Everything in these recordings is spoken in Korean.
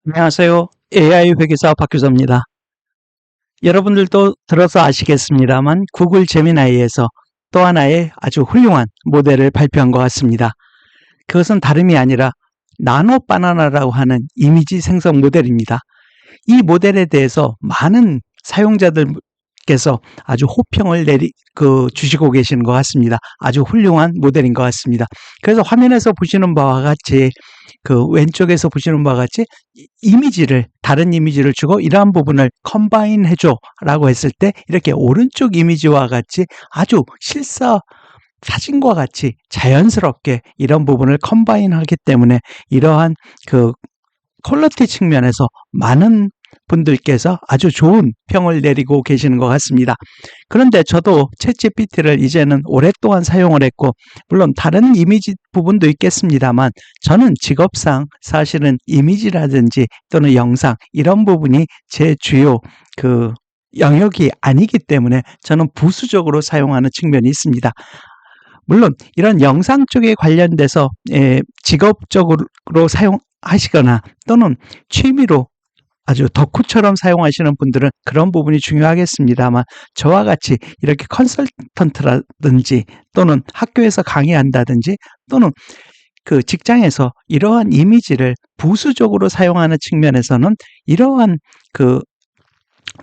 안녕하세요. AI 회계사 박규서입니다. 여러분들도 들어서 아시겠습니다만 구글 제미나이에서 또 하나의 아주 훌륭한 모델을 발표한 것 같습니다. 그것은 다름이 아니라 나노 바나나라고 하는 이미지 생성 모델입니다. 이 모델에 대해서 많은 사용자들께서 아주 호평을 주시고 계시는 것 같습니다. 아주 훌륭한 모델인 것 같습니다. 그래서 화면에서 보시는 바와 같이 그 왼쪽에서 보시는 바와 같이 다른 이미지를 주고 이러한 부분을 컴바인 해줘 라고 했을 때 이렇게 오른쪽 이미지와 같이 아주 실사 사진과 같이 자연스럽게 이런 부분을 컴바인 하기 때문에 이러한 그 퀄리티 측면에서 많은 분들께서 아주 좋은 평을 내리고 계시는 것 같습니다. 그런데 저도 챗GPT를 이제는 오랫동안 사용을 했고 물론 다른 이미지 부분도 있겠습니다만 저는 직업상 사실은 이미지라든지 또는 영상 이런 부분이 제 주요 영역이 아니기 때문에 저는 부수적으로 사용하는 측면이 있습니다. 물론 이런 영상 쪽에 관련돼서 직업적으로 사용하시거나 또는 취미로 아주 덕후처럼 사용하시는 분들은 그런 부분이 중요하겠습니다만 저와 같이 이렇게 컨설턴트라든지 또는 학교에서 강의한다든지 또는 그 직장에서 이러한 이미지를 부수적으로 사용하는 측면에서는 이러한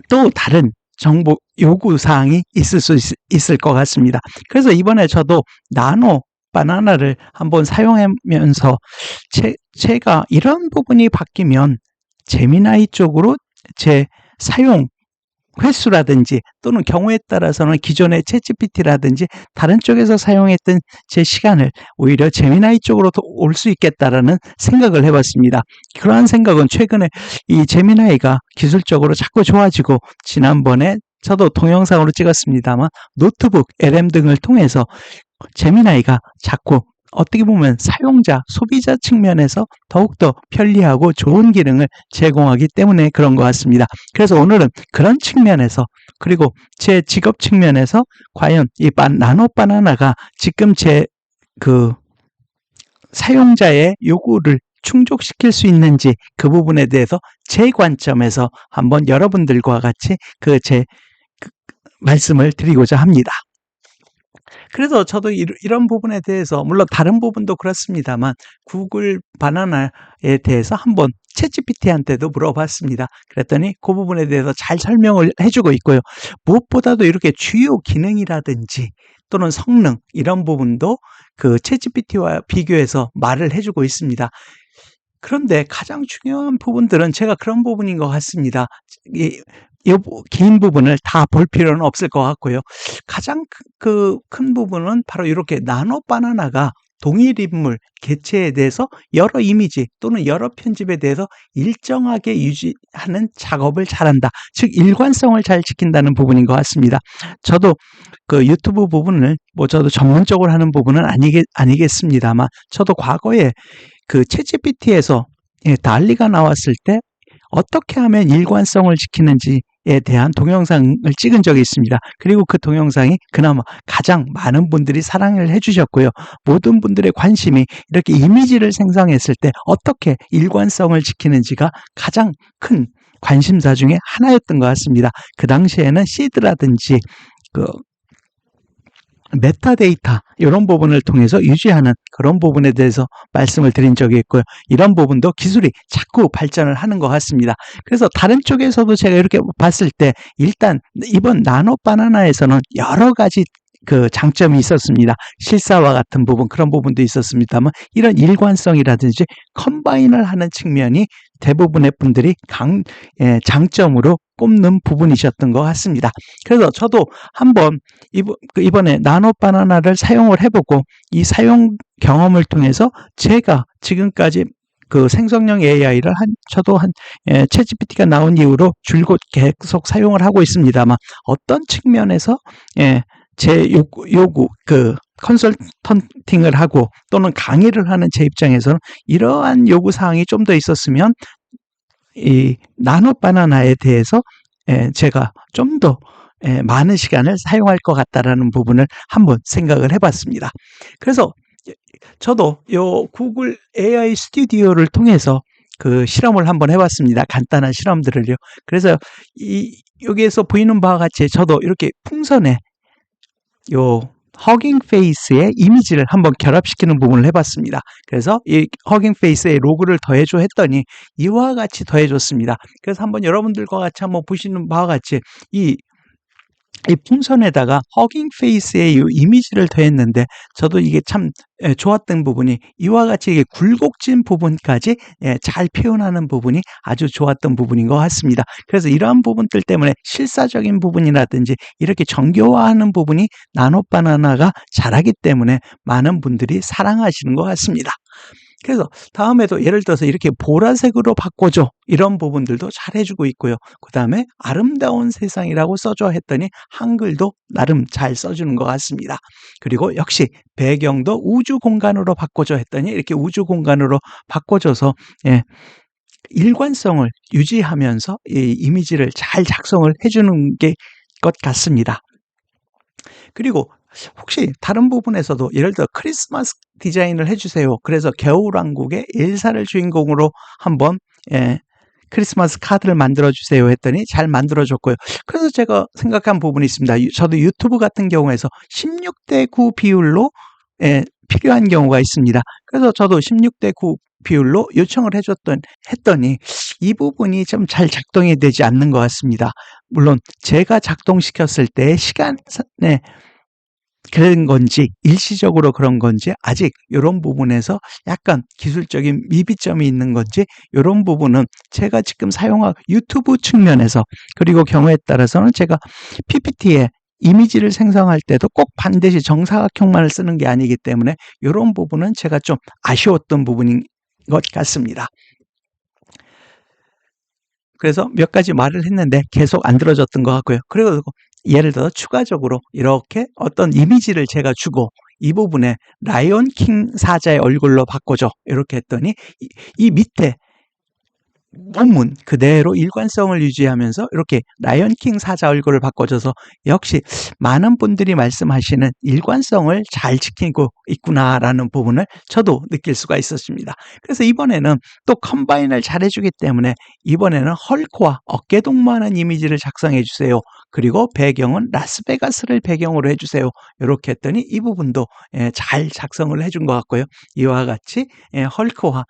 또 다른 정보 요구 사항이 있을 수 있을 것 같습니다. 그래서 이번에 저도 나노 바나나를 한번 사용하면서 제가 이런 부분이 바뀌면 제미나이 쪽으로 제 사용 횟수라든지 또는 경우에 따라서는 기존의 챗GPT라든지 다른 쪽에서 사용했던 제 시간을 오히려 제미나이 쪽으로 올 수 있겠다라는 생각을 해봤습니다. 그러한 생각은 최근에 이 제미나이가 기술적으로 자꾸 좋아지고 지난번에 저도 동영상으로 찍었습니다만 노트북, LM 등을 통해서 제미나이가 자꾸 어떻게 보면 사용자, 소비자 측면에서 더욱더 편리하고 좋은 기능을 제공하기 때문에 그런 것 같습니다. 그래서 오늘은 그런 측면에서 그리고 제 직업 측면에서 과연 이 나노 바나나가 지금 제 사용자의 요구를 충족시킬 수 있는지 그 부분에 대해서 제 관점에서 한번 여러분들과 같이 제 말씀을 드리고자 합니다. 그래서 저도 이런 부분에 대해서 물론 다른 부분도 그렇습니다만 구글 바나나에 대해서 한번 챗GPT한테도 물어봤습니다. 그랬더니 그 부분에 대해서 잘 설명을 해주고 있고요. 무엇보다도 이렇게 주요 기능이라든지 또는 성능 이런 부분도 그 챗GPT와 비교해서 말을 해주고 있습니다. 그런데 가장 중요한 부분들은 제가 그런 부분인 것 같습니다. 이 긴 부분을 다 볼 필요는 없을 것 같고요. 가장 큰 부분은 바로 이렇게 나노 바나나가 동일 인물, 개체에 대해서 여러 이미지 또는 여러 편집에 대해서 일정하게 유지하는 작업을 잘한다. 즉 일관성을 잘 지킨다는 부분인 것 같습니다. 저도 그 유튜브 부분을 저도 전문적으로 하는 부분은 아니겠습니다만 저도 과거에 그 챗GPT에서 달리가 나왔을 때 어떻게 하면 일관성을 지키는지에 대한 동영상을 찍은 적이 있습니다. 그리고 그 동영상이 그나마 가장 많은 분들이 사랑을 해주셨고요. 모든 분들의 관심이 이렇게 이미지를 생성했을 때 어떻게 일관성을 지키는지가 가장 큰 관심사 중에 하나였던 것 같습니다. 그 당시에는 시드라든지 메타데이터 이런 부분을 통해서 유지하는 그런 부분에 대해서 말씀을 드린 적이 있고요. 이런 부분도 기술이 자꾸 발전을 하는 것 같습니다. 그래서 다른 쪽에서도 제가 이렇게 봤을 때 일단 이번 나노 바나나에서는 여러 가지 장점이 있었습니다. 실사와 같은 부분 그런 부분도 있었습니다만 이런 일관성이라든지 컴바인을 하는 측면이 대부분의 분들이 장점으로 꼽는 부분이셨던 것 같습니다. 그래서 저도 한번 이번에 나노 바나나를 사용을 해보고 이 사용 경험을 통해서 제가 지금까지 생성형 AI를 저도 챗GPT가 나온 이후로 줄곧 계속 사용을 하고 있습니다만 어떤 측면에서 제 요구 컨설턴팅을 하고 또는 강의를 하는 제 입장에서는 이러한 요구 사항이 좀 더 있었으면 이 나노 바나나에 대해서 제가 좀 더 많은 시간을 사용할 것 같다라는 부분을 한번 생각을 해봤습니다. 그래서 저도 요 구글 AI 스튜디오를 통해서 그 실험을 한번 해봤습니다. 간단한 실험들을요. 그래서 여기에서 보이는 바와 같이 저도 이렇게 풍선에 요 허깅 페이스의 이미지를 한번 결합시키는 부분을 해봤습니다. 그래서 이 허깅 페이스의 로고를 더해줘 했더니 이와 같이 더해줬습니다. 그래서 한번 여러분들과 같이 한번 보시는 바와 같이 이 풍선에다가 허깅 페이스의 이 이미지를 더했는데 저도 이게 참 좋았던 부분이 이와 같이 이게 굴곡진 부분까지 잘 표현하는 부분이 아주 좋았던 부분인 것 같습니다. 그래서 이러한 부분들 때문에 실사적인 부분이라든지 이렇게 정교화하는 부분이 나노바나나가 잘하기 때문에 많은 분들이 사랑하시는 것 같습니다. 그래서 다음에도 예를 들어서 이렇게 보라색으로 바꿔줘 이런 부분들도 잘 해주고 있고요. 그 다음에 아름다운 세상이라고 써줘 했더니 한글도 나름 잘 써주는 것 같습니다. 그리고 역시 배경도 우주 공간으로 바꿔줘 했더니 이렇게 우주 공간으로 바꿔줘서 일관성을 유지하면서 이 이미지를 잘 작성을 해주는 게 것 같습니다. 그리고 혹시 다른 부분에서도 예를 들어 크리스마스 디자인을 해주세요. 그래서 겨울왕국의 엘사를 주인공으로 한번 크리스마스 카드를 만들어주세요 했더니 잘 만들어줬고요. 그래서 제가 생각한 부분이 있습니다. 저도 유튜브 같은 경우에서 16:9 비율로 필요한 경우가 있습니다. 그래서 저도 16:9 비율로 요청을 했더니 이 부분이 좀 잘 작동이 되지 않는 것 같습니다. 물론 제가 작동시켰을 때 시간에 그런 건지 일시적으로 그런 건지 아직 이런 부분에서 약간 기술적인 미비점이 있는 건지 이런 부분은 제가 지금 사용한 유튜브 측면에서 그리고 경우에 따라서는 제가 PPT에 이미지를 생성할 때도 꼭 반드시 정사각형만을 쓰는 게 아니기 때문에 이런 부분은 제가 좀 아쉬웠던 부분인 것 같습니다. 그래서 몇 가지 말을 했는데 계속 안 들어졌던 것 같고요. 그리고 예를 들어 추가적으로 이렇게 어떤 이미지를 제가 주고 이 부분에 라이온 킹 사자의 얼굴로 바꿔줘 이렇게 했더니 이 밑에 본문 그대로 일관성을 유지하면서 이렇게 라이온 킹 사자 얼굴을 바꿔줘서 역시 많은 분들이 말씀하시는 일관성을 잘 지키고 있구나라는 부분을 저도 느낄 수가 있었습니다. 그래서 이번에는 또 컴바인을 잘 해주기 때문에 이번에는 헐크와 어깨동무하는 이미지를 작성해 주세요. 그리고 배경은 라스베가스를 배경으로 해주세요. 이렇게 했더니 이 부분도 잘 작성을 해준 것 같고요. 이와 같이 헐크와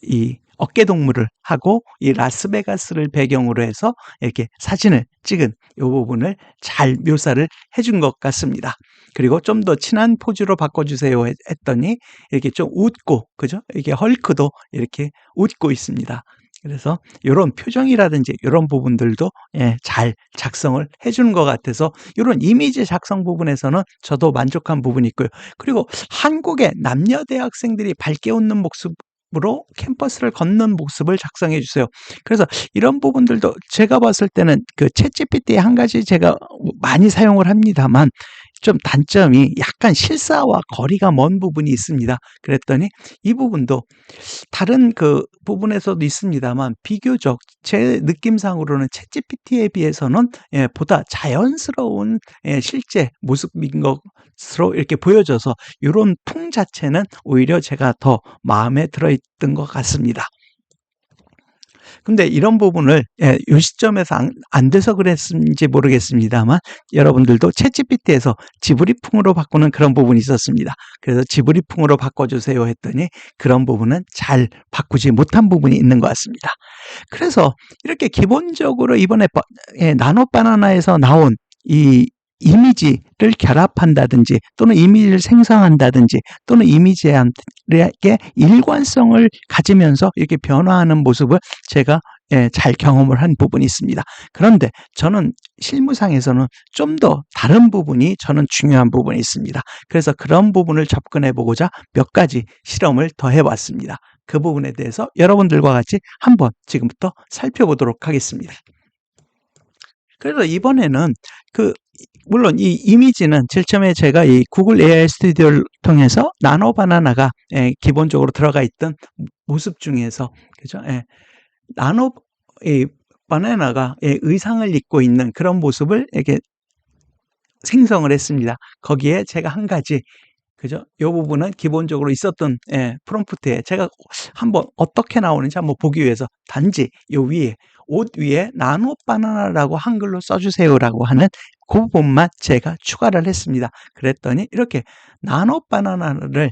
이 어깨동무를 하고 이 라스베가스를 배경으로 해서 이렇게 사진을 찍은 이 부분을 잘 묘사를 해준 것 같습니다. 그리고 좀 더 친한 포즈로 바꿔주세요 했더니 이렇게 좀 웃고, 그죠? 이게 헐크도 이렇게 웃고 있습니다. 그래서 이런 표정이라든지 이런 부분들도 잘 작성을 해주는 것 같아서 이런 이미지 작성 부분에서는 저도 만족한 부분이 있고요. 그리고 한국의 남녀 대학생들이 밝게 웃는 모습으로 캠퍼스를 걷는 모습을 작성해 주세요. 그래서 이런 부분들도 제가 봤을 때는 그 챗GPT 한 가지 제가 많이 사용을 합니다만 좀 단점이 약간 실사와 거리가 먼 부분이 있습니다. 그랬더니 이 부분도 다른 그 부분에서도 있습니다만 비교적 제 느낌상으로는 챗GPT에 비해서는 보다 자연스러운 실제 모습인 것으로 이렇게 보여져서 이런 풍 자체는 오히려 제가 더 마음에 들어있던 것 같습니다. 근데 이런 부분을 이 시점에서 안 돼서 그랬는지 모르겠습니다만 여러분들도 챗GPT에서 지브리풍으로 바꾸는 그런 부분이 있었습니다. 그래서 지브리풍으로 바꿔주세요 했더니 그런 부분은 잘 바꾸지 못한 부분이 있는 것 같습니다. 그래서 이렇게 기본적으로 이번에 나노바나나에서 나온 이 이미지를 결합한다든지 또는 이미지를 생성한다든지 또는 이미지에 일관성을 가지면서 이렇게 변화하는 모습을 제가 잘 경험을 한 부분이 있습니다. 그런데 저는 실무상에서는 좀 더 다른 부분이 저는 중요한 부분이 있습니다. 그래서 그런 부분을 접근해 보고자 몇 가지 실험을 더 해봤습니다. 그 부분에 대해서 여러분들과 같이 한번 지금부터 살펴보도록 하겠습니다. 그래서 이번에는 물론 이 이미지는 제일 처음에 제가 이 구글 AI 스튜디오를 통해서 나노바나나가 기본적으로 들어가 있던 모습 중에서, 그죠? 이 바나나가 의상을 입고 있는 그런 모습을 이렇게 생성을 했습니다. 거기에 제가 한 가지, 그죠? 이 부분은 기본적으로 있었던 프롬프트에 제가 한번 어떻게 나오는지 한번 보기 위해서 단지 요 위에 옷 위에 나노 바나나라고 한글로 써주세요라고 하는 그 부분만 제가 추가를 했습니다. 그랬더니 이렇게 나노 바나나를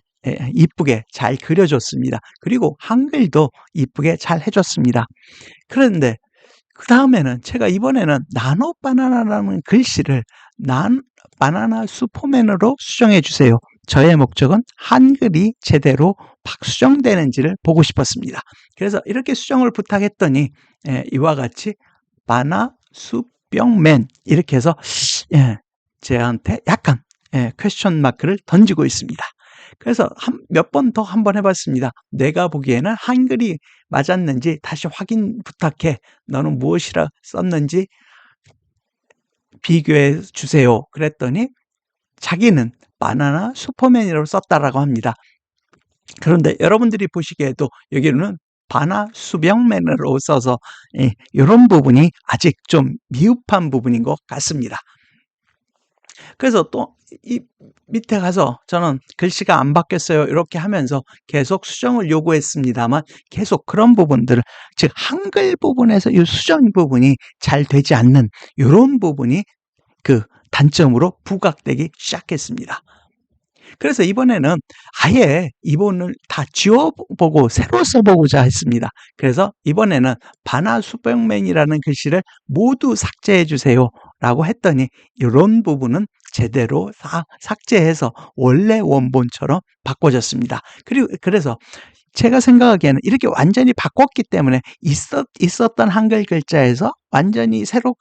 이쁘게 잘 그려줬습니다. 그리고 한글도 이쁘게 잘 해줬습니다. 그런데 그 다음에는 제가 이번에는 나노 바나나라는 글씨를 바나나 슈퍼맨으로 수정해 주세요. 저의 목적은 한글이 제대로 수정되는지를 보고 싶었습니다. 그래서 이렇게 수정을 부탁했더니 이와 같이 바나 슈병맨 이렇게 해서 저한테 약간 퀘스천 마크를 던지고 있습니다. 그래서 몇 번 더 한번 해봤습니다. 내가 보기에는 한글이 맞았는지 다시 확인 부탁해. 너는 무엇이라 썼는지 비교해 주세요. 그랬더니 자기는 바나나 슈퍼맨이라고 썼다라고 합니다. 그런데 여러분들이 보시기에도 여기는 바나 수병맨으로 써서 이런 부분이 아직 좀 미흡한 부분인 것 같습니다. 그래서 또 이 밑에 가서 저는 글씨가 안 바뀌었어요 이렇게 하면서 계속 수정을 요구했습니다만 계속 그런 부분들을 즉 한글 부분에서 이 수정 부분이 잘 되지 않는 이런 부분이 그 단점으로 부각되기 시작했습니다. 그래서 이번에는 아예 이번을 다 지워보고 새로 써보고자 했습니다. 그래서 이번에는 바나 수병맨이라는 글씨를 모두 삭제해 주세요 라고 했더니 이런 부분은 제대로 다 삭제해서 원래 원본처럼 바꿔졌습니다. 그래서 제가 생각하기에는 이렇게 완전히 바꿨기 때문에 있었던 한글 글자에서 완전히 새로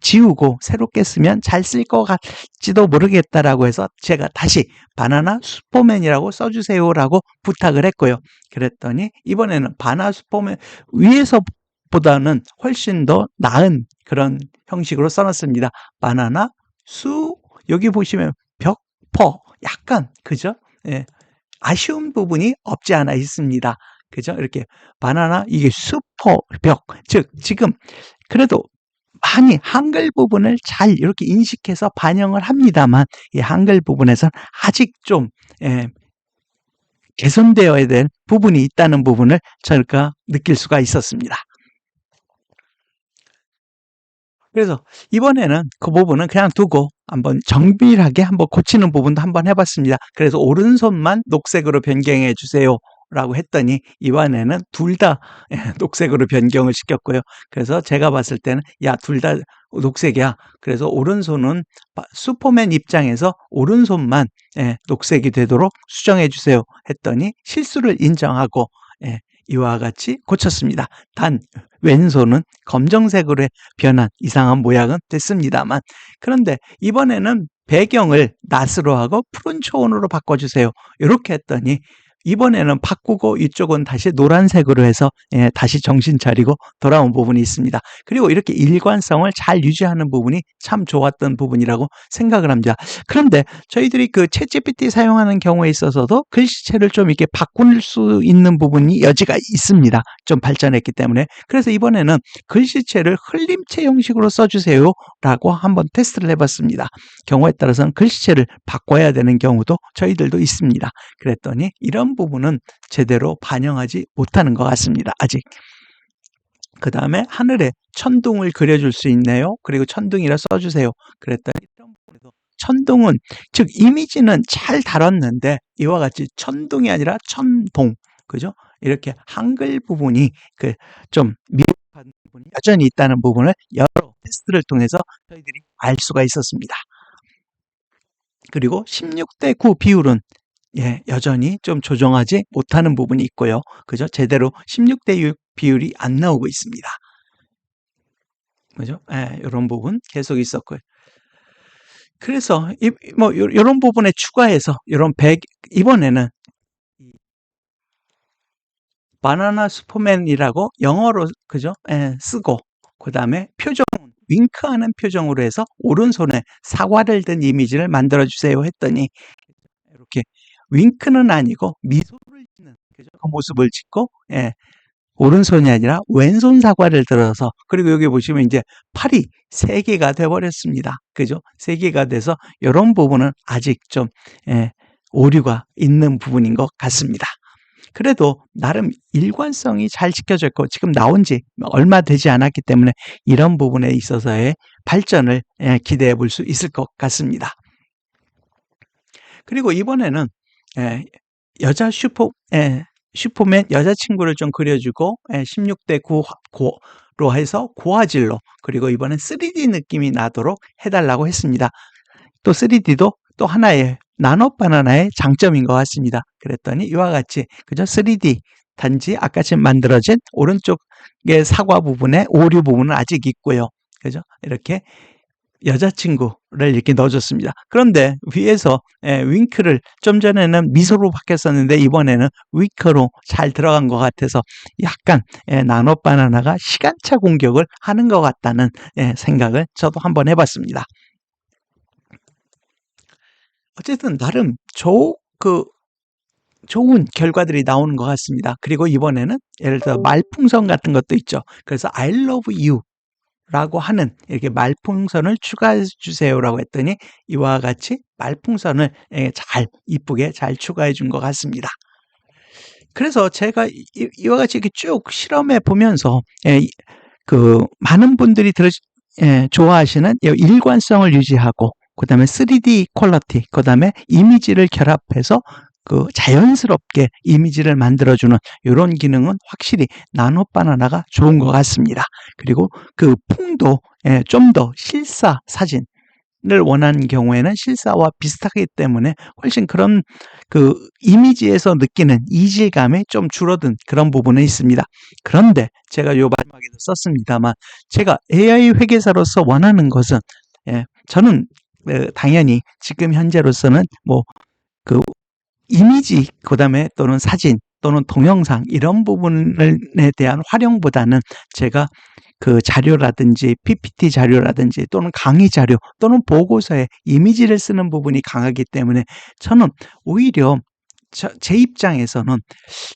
지우고 새롭게 쓰면 잘 쓸 것 같지도 모르겠다라고 해서 제가 다시 바나나 슈퍼맨이라고 써주세요라고 부탁을 했고요. 그랬더니 이번에는 바나나 슈퍼맨 위에서보다는 훨씬 더 나은 그런 형식으로 써놨습니다. 바나나 여기 보시면 벽퍼 약간 그죠? 아쉬운 부분이 없지 않아 있습니다. 그죠? 이렇게 바나나 이게 슈퍼벽 즉 지금 그래도 많이 한글 부분을 잘 이렇게 인식해서 반영을 합니다만 이 한글 부분에서는 아직 좀 개선되어야 될 부분이 있다는 부분을 저희가 느낄 수가 있었습니다. 그래서 이번에는 그 부분은 그냥 두고 한번 정밀하게 한번 고치는 부분도 한번 해봤습니다. 그래서 오른손만 녹색으로 변경해 주세요 라고 했더니 이번에는 둘 다 녹색으로 변경을 시켰고요. 그래서 제가 봤을 때는 야, 둘 다 녹색이야. 그래서 오른손은 슈퍼맨 입장에서 오른손만 녹색이 되도록 수정해 주세요 했더니 실수를 인정하고 이와 같이 고쳤습니다. 단 왼손은 검정색으로 변한 이상한 모양은 됐습니다만 그런데 이번에는 배경을 낫으로 하고 푸른 초원으로 바꿔주세요. 이렇게 했더니 이번에는 바꾸고 이쪽은 다시 노란색으로 해서 다시 정신 차리고 돌아온 부분이 있습니다. 그리고 이렇게 일관성을 잘 유지하는 부분이 참 좋았던 부분이라고 생각을 합니다. 그런데 저희들이 그 챗GPT 사용하는 경우에 있어서도 글씨체를 좀 이렇게 바꿀 수 있는 부분이 여지가 있습니다. 좀 발전했기 때문에. 그래서 이번에는 글씨체를 흘림체 형식으로 써주세요 라고 한번 테스트를 해봤습니다. 경우에 따라서는 글씨체를 바꿔야 되는 경우도 저희들도 있습니다. 그랬더니 이런 부분은 제대로 반영하지 못하는 것 같습니다. 아직. 그 다음에 하늘에 천둥을 그려줄 수 있네요. 그리고 천둥이라 써주세요. 그랬더니 이런 부분에서 천둥은 즉 이미지는 잘 다뤘는데 이와 같이 천둥이 아니라 천동 그죠? 이렇게 한글 부분이 그 좀 미흡한 부분이 여전히 있다는 부분을 여러 테스트를 통해서 저희들이 알 수가 있었습니다. 그리고 16대 9 비율은 여전히 좀 조정하지 못하는 부분이 있고요. 그죠? 제대로 16대 6 비율이 안 나오고 있습니다. 그죠? 이런 부분 계속 있었고요. 그래서 이런 부분에 추가해서 이번에는 바나나 슈퍼맨이라고 영어로 그죠? 쓰고 그 다음에 표정은 윙크하는 표정으로 해서 오른손에 사과를 든 이미지를 만들어 주세요 했더니 이렇게 윙크는 아니고 미소를 짓는 그 모습을 짓고 오른손이 아니라 왼손 사과를 들어서 그리고 여기 보시면 이제 팔이 3개가 돼버렸습니다. 그죠? 3개가 돼서 이런 부분은 아직 좀 오류가 있는 부분인 것 같습니다. 그래도 나름 일관성이 잘 지켜져 있고 지금 나온 지 얼마 되지 않았기 때문에 이런 부분에 있어서의 발전을 기대해 볼 수 있을 것 같습니다. 그리고 이번에는 여자 슈퍼맨 여자친구를 좀 그려주고 16대 9로 해서 고화질로, 그리고 이번엔 3D 느낌이 나도록 해달라고 했습니다. 또 3D도 또 하나의 나노바나나의 장점인 것 같습니다. 그랬더니 이와 같이 그죠? 3D 단지 아까처럼 만들어진 오른쪽의 사과 부분에 오류 부분은 아직 있고요. 그죠? 이렇게 여자친구를 이렇게 넣어줬습니다. 그런데 위에서 윙크를 좀 전에는 미소로 바뀌었었는데 이번에는 윙크로 잘 들어간 것 같아서 약간 나노바나나가 시간차 공격을 하는 것 같다는 생각을 저도 한번 해봤습니다. 어쨌든 나름 좋은 결과들이 나오는 것 같습니다. 그리고 이번에는 예를 들어 말풍선 같은 것도 있죠. 그래서 I love you 라고 하는 이렇게 말풍선을 추가해 주세요라고 했더니 이와 같이 말풍선을 잘 이쁘게 잘 추가해 준 것 같습니다. 그래서 제가 이와 같이 이렇게 쭉 실험해 보면서 많은 분들이 좋아하시는 일관성을 유지하고 그다음에 3D 퀄리티, 그다음에 이미지를 결합해서 자연스럽게 이미지를 만들어주는 이런 기능은 확실히 나노바나나가 좋은 것 같습니다. 그리고 그 풍도 좀 더 실사 사진을 원하는 경우에는 실사와 비슷하기 때문에 훨씬 그런 이미지에서 느끼는 이질감이 좀 줄어든 그런 부분은 있습니다. 그런데 제가 요 마지막에도 썼습니다만 제가 AI 회계사로서 원하는 것은 저는 당연히 지금 현재로서는 이미지, 그다음에 또는 사진 또는 동영상 이런 부분에 대한 활용보다는 제가 자료라든지 PPT 자료라든지 또는 강의 자료 또는 보고서에 이미지를 쓰는 부분이 강하기 때문에 저는 오히려 제 입장에서는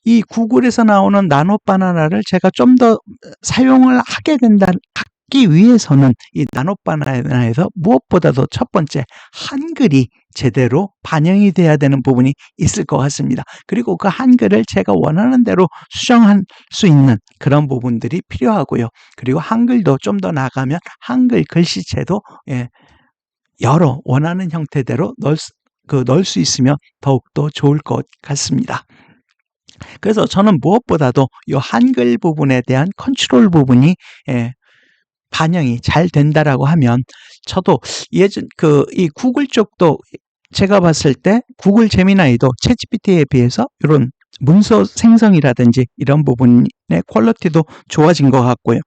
이 구글에서 나오는 나노바나나를 제가 좀 더 사용을 하기 위해서는 이 나노바나나에서 무엇보다도 첫 번째 한글이 제대로 반영이 돼야 되는 부분이 있을 것 같습니다. 그리고 그 한글을 제가 원하는 대로 수정할 수 있는 그런 부분들이 필요하고요. 그리고 한글도 좀 더 나가면 한글 글씨체도 여러 원하는 형태대로 넣을 수 있으면 더욱더 좋을 것 같습니다. 그래서 저는 무엇보다도 이 한글 부분에 대한 컨트롤 부분이 반영이 잘 된다라고 하면 저도 이 구글 쪽도 제가 봤을 때 구글 제미나이도 챗GPT에 비해서 이런 문서 생성이라든지 이런 부분의 퀄리티도 좋아진 것 같고요.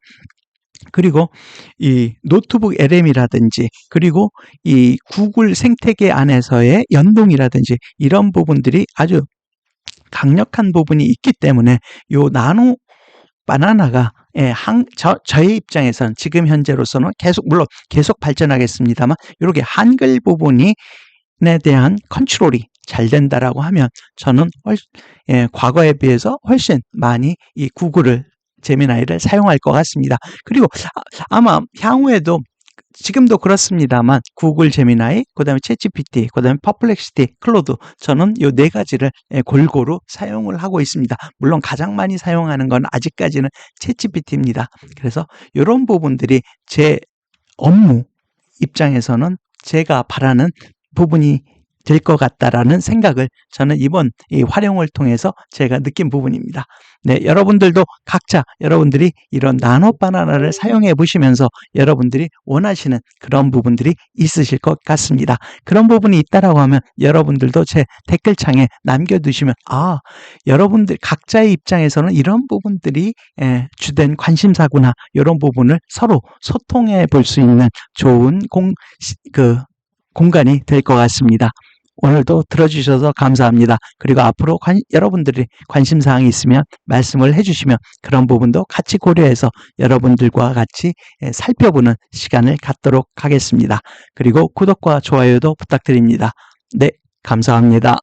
그리고 이 노트북 LM이라든지 그리고 이 구글 생태계 안에서의 연동이라든지 이런 부분들이 아주 강력한 부분이 있기 때문에 요 나노 바나나가 저의 입장에서는 지금 현재로서는 물론 계속 발전하겠습니다만 이렇게 한글 부분에 대한 컨트롤이 잘 된다라고 하면 저는 과거에 비해서 훨씬 많이 이 구글을 제미나이를 사용할 것 같습니다. 그리고 아마 향후에도 지금도 그렇습니다만 구글 제미나이, 그다음에 챗GPT, 그다음에 퍼플렉시티, 클로드 저는 이 네 가지를 골고루 사용을 하고 있습니다. 물론 가장 많이 사용하는 건 아직까지는 챗GPT입니다. 그래서 이런 부분들이 제 업무 입장에서는 제가 바라는 부분이 될 것 같다라는 생각을 저는 이번 이 활용을 통해서 제가 느낀 부분입니다. 네, 여러분들도 각자 여러분들이 이런 나노바나나를 사용해 보시면서 여러분들이 원하시는 그런 부분들이 있으실 것 같습니다. 그런 부분이 있다라고 하면 여러분들도 제 댓글창에 남겨두시면 여러분들 각자의 입장에서는 이런 부분들이 주된 관심사구나 이런 부분을 서로 소통해 볼 수 있는 좋은 공간이 될 것 같습니다. 오늘도 들어주셔서 감사합니다. 그리고 앞으로 여러분들이 관심사항이 있으면 말씀을 해주시면 그런 부분도 같이 고려해서 여러분들과 같이 살펴보는 시간을 갖도록 하겠습니다. 그리고 구독과 좋아요도 부탁드립니다. 네, 감사합니다.